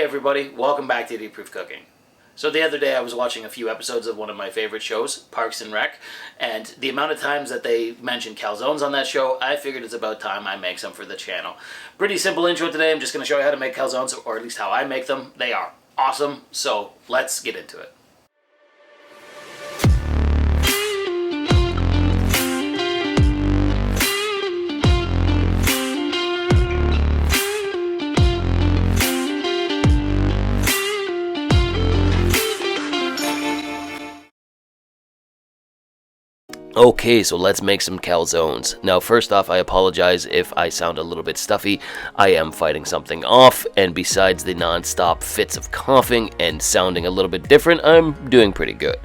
everybody, welcome back to Deep Proof Cooking. So the other day I was watching a few episodes of one of my favorite shows, Parks and Rec, and the amount of times that they mentioned calzones on that show, I figured it's about time I make some for the channel. Pretty simple intro today. I'm just going to show you how to make calzones, or at least how I make them. They are awesome, so let's get into it. Okay, so let's make some calzones. Now, first off, I apologize if I sound a little bit stuffy. I am fighting something off, and besides the non-stop fits of coughing and sounding a little bit different, I'm doing pretty good.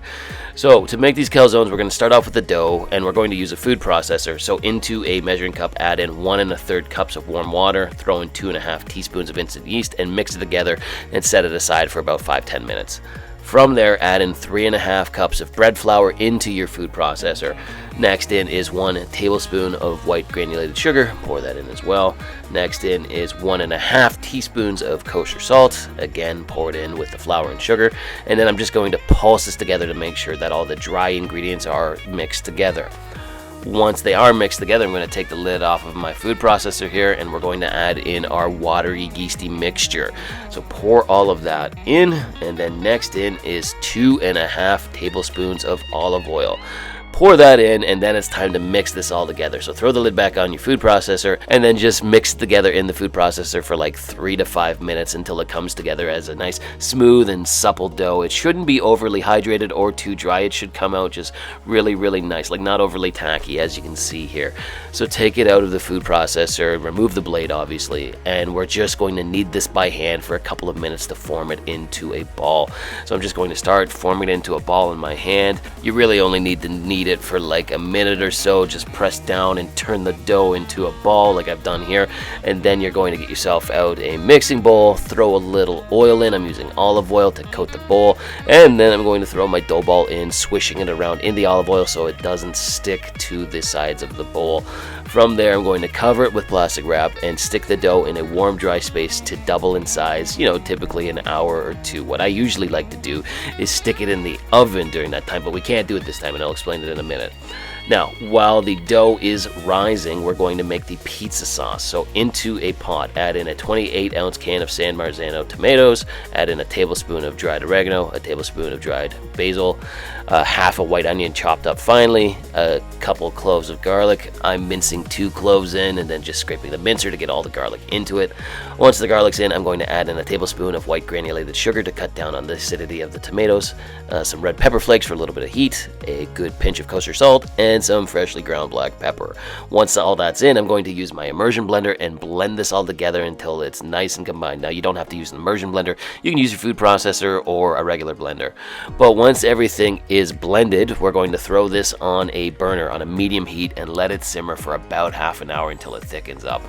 So, to make these calzones, we're going to start off with the dough, and we're going to use a food processor. So, into a measuring cup, add in 1 1/3 cups of warm water, throw in 2 1/2 teaspoons of instant yeast, and mix it together and set it aside for about 5-10 minutes. From there, add in 3 1/2 cups of bread flour into your food processor. Next in is 1 tablespoon of white granulated sugar, pour that in as well. Next in is 1 1/2 teaspoons of kosher salt, again pour it in with the flour and sugar. And then I'm just going to pulse this together to make sure that all the dry ingredients are mixed together. Once they are mixed together, I'm going to take the lid off of my food processor here, and we're going to add in our watery, yeasty mixture. So pour all of that in, and then next in is 2 1/2 tablespoons of olive oil. Pour that in, and then it's time to mix this all together. So throw the lid back on your food processor, and then just mix it together in the food processor for like 3 to 5 minutes until it comes together as a nice, smooth and supple dough. It shouldn't be overly hydrated or too dry. It should come out just really, really nice, like not overly tacky, as you can see here. So take it out of the food processor, remove the blade, obviously, and we're just going to knead this by hand for a couple of minutes to form it into a ball. So I'm just going to start forming it into a ball in my hand. You really only need to knead it for like a minute or so. Just press down and turn the dough into a ball like I've done here, and then you're going to get yourself out a mixing bowl, throw a little oil in. I'm using olive oil to coat the bowl, and then I'm going to throw my dough ball in, swishing it around in the olive oil so it doesn't stick to the sides of the bowl. From there, I'm going to cover it with plastic wrap and stick the dough in a warm, dry space to double in size, typically an hour or two. What I usually like to do is stick it in the oven during that time, but we can't do it this time, and I'll explain it in a minute. Now, while the dough is rising, we're going to make the pizza sauce. So into a pot, add in a 28-ounce can of San Marzano tomatoes, add in a tablespoon of dried oregano, a tablespoon of dried basil, half a white onion chopped up finely, a couple cloves of garlic. I'm mincing 2 cloves in and then just scraping the mincer to get all the garlic into it. Once the garlic's in, I'm going to add in a tablespoon of white granulated sugar to cut down on the acidity of the tomatoes, some red pepper flakes for a little bit of heat, a good pinch of kosher salt, and some freshly ground black pepper. Once all that's in, I'm going to use my immersion blender and blend this all together until it's nice and combined. Now, you don't have to use an immersion blender. You can use your food processor or a regular blender. But once everything is blended, we're going to throw this on a burner on a medium heat and let it simmer for about half an hour until it thickens up.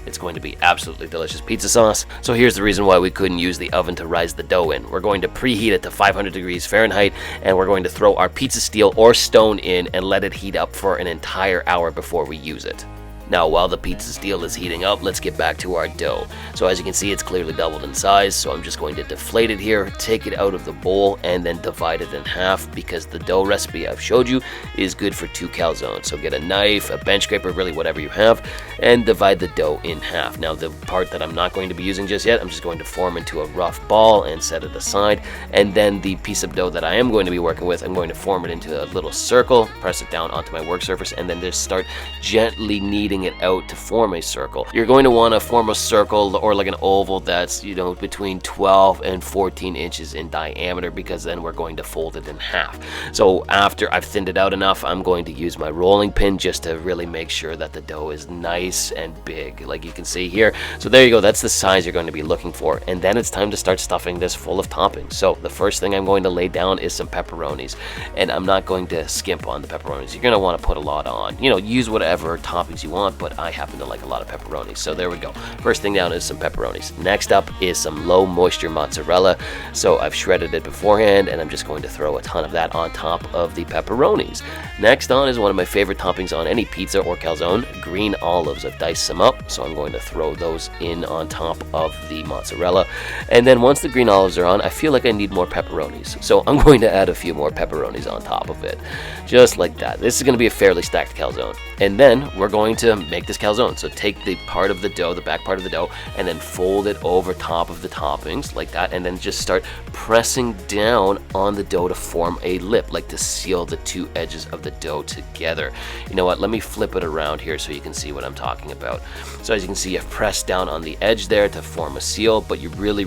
It's going to be absolutely delicious pizza sauce. So here's the reason why we couldn't use the oven to rise the dough in. We're going to preheat it to 500 degrees Fahrenheit, and we're going to throw our pizza steel or stone in and let it heat up for an entire hour before we use it. Now, while the pizza steel is heating up, let's get back to our dough. So as you can see, it's clearly doubled in size, so I'm just going to deflate it here, take it out of the bowl, and then divide it in half, because the dough recipe I've showed you is good for 2 calzones. So get a knife, a bench scraper, really whatever you have, and divide the dough in half. Now, the part that I'm not going to be using just yet, I'm just going to form into a rough ball and set it aside, and then the piece of dough that I am going to be working with, I'm going to form it into a little circle, press it down onto my work surface, and then just start gently kneading it out to form a circle. You're going to want to form a circle or like an oval that's between 12 and 14 inches in diameter, because then we're going to fold it in half. So after I've thinned it out enough, I'm going to use my rolling pin just to really make sure that the dough is nice and big, like you can see here. So there you go, that's the size you're going to be looking for, and then it's time to start stuffing this full of toppings. So the first thing I'm going to lay down is some pepperonis, and I'm not going to skimp on the pepperonis. You're going to want to put a lot on. Use whatever toppings you want, want, but I happen to like a lot of pepperoni. So there we go. First thing down is some pepperonis. Next up is some low moisture mozzarella. So I've shredded it beforehand, and I'm just going to throw a ton of that on top of the pepperonis. Next on is one of my favorite toppings on any pizza or calzone, green olives. I've diced some up, so I'm going to throw those in on top of the mozzarella. And then once the green olives are on, I feel like I need more pepperonis, so I'm going to add a few more pepperonis on top of it, just like that. This is going to be a fairly stacked calzone. And then we're going to make this calzone. So take the part of the dough, the back part of the dough, and then fold it over top of the toppings like that, and then just start pressing down on the dough to form a lip, like to seal the two edges of the dough together. You know what, let me flip it around here so you can see what I'm talking about. So as you can see, I've pressed down on the edge there to form a seal, but you really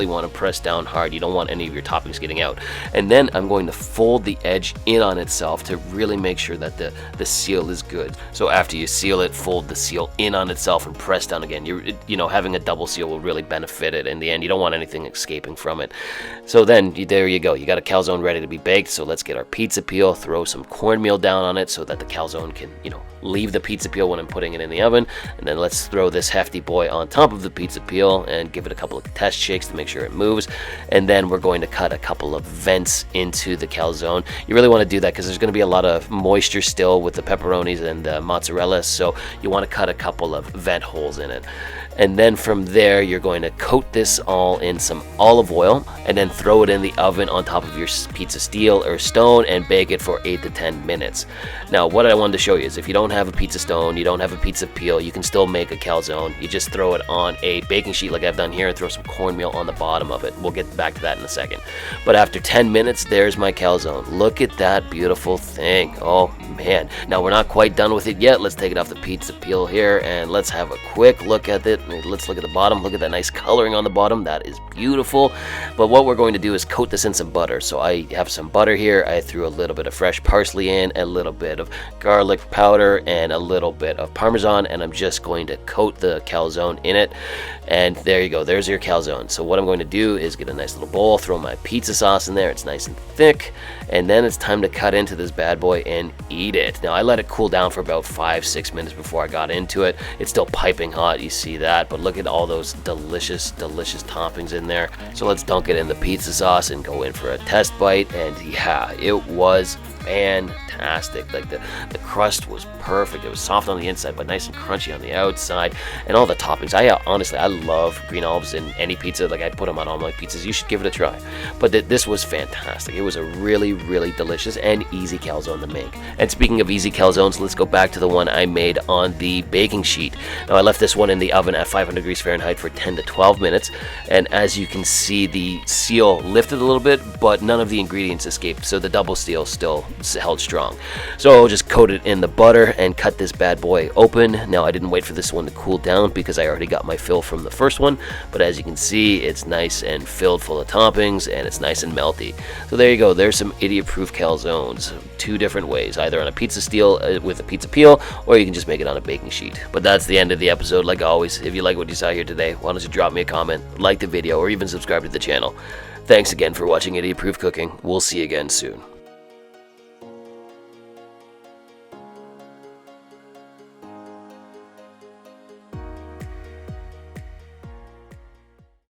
want to press down hard. You don't want any of your toppings getting out. And then I'm going to fold the edge in on itself to really make sure that the seal is good. So after you seal it, fold the seal in on itself and press down again. You know, having a double seal will really benefit it in the end. You don't want anything escaping from it. So then there you go. You got a calzone ready to be baked. So let's get our pizza peel, throw some cornmeal down on it so that the calzone can, you know, leave the pizza peel when I'm putting it in the oven. And then let's throw this hefty boy on top of the pizza peel and give it a couple of test shakes to make sure it moves. And then we're going to cut a couple of vents into the calzone. You really want to do that because there's going to be a lot of moisture still with the pepperonis and the mozzarella, so you want to cut a couple of vent holes in it. And then from there, you're going to coat this all in some olive oil and then throw it in the oven on top of your pizza steel or stone and bake it for 8 to 10 minutes. Now, what I wanted to show you is if you don't have a pizza stone, you don't have a pizza peel, you can still make a calzone. You just throw it on a baking sheet like I've done here and throw some cornmeal on the bottom of it. We'll get back to that in a second. But after 10 minutes, there's my calzone. Look at that beautiful thing. Oh, man. Now, we're not quite done with it yet. Let's take it off the pizza peel here and let's have a quick look at it. Let's look at the bottom. Look at that nice coloring on the bottom. That is beautiful. But what we're going to do is coat this in some butter. So I have some butter here. I threw a little bit of fresh parsley in, a little bit of garlic powder, and a little bit of Parmesan, and I'm just going to coat the calzone in it. And there you go. There's your calzone. So what I'm going to do is get a nice little bowl, throw my pizza sauce in there. It's nice and thick. And then it's time to cut into this bad boy and eat it. Now, I let it cool down for about 5-6 minutes before I got into it. It's still piping hot. You see that. But look at all those delicious toppings in there. So let's dunk it in the pizza sauce and go in for a test bite. And yeah, it was fantastic. Like the crust was perfect. It was soft on the inside but nice and crunchy on the outside, and all the toppings. Honestly, I love green olives in any pizza. Like, I put them on all my pizzas. You should give it a try. But this was fantastic. It was a really delicious and easy calzone to make. And speaking of easy calzones, let's go back to the one I made on the baking sheet. Now, I left this one in the oven at 500 degrees Fahrenheit for 10 to 12 minutes, and as you can see, the seal lifted a little bit, but none of the ingredients escaped, so the double seal still held strong. So I'll just coat it in the butter and cut this bad boy open. Now, I didn't wait for this one to cool down because I already got my fill from the first one, but as you can see, it's nice and filled full of toppings, and it's nice and melty. So there you go. There's some idiot-proof calzones. 2 different ways, either on a pizza steel with a pizza peel, or you can just make it on a baking sheet. But that's the end of the episode. Like always, if you like what you saw here today, why don't you drop me a comment, like the video, or even subscribe to the channel. Thanks again for watching Idiot Proof Cooking. We'll see you again soon.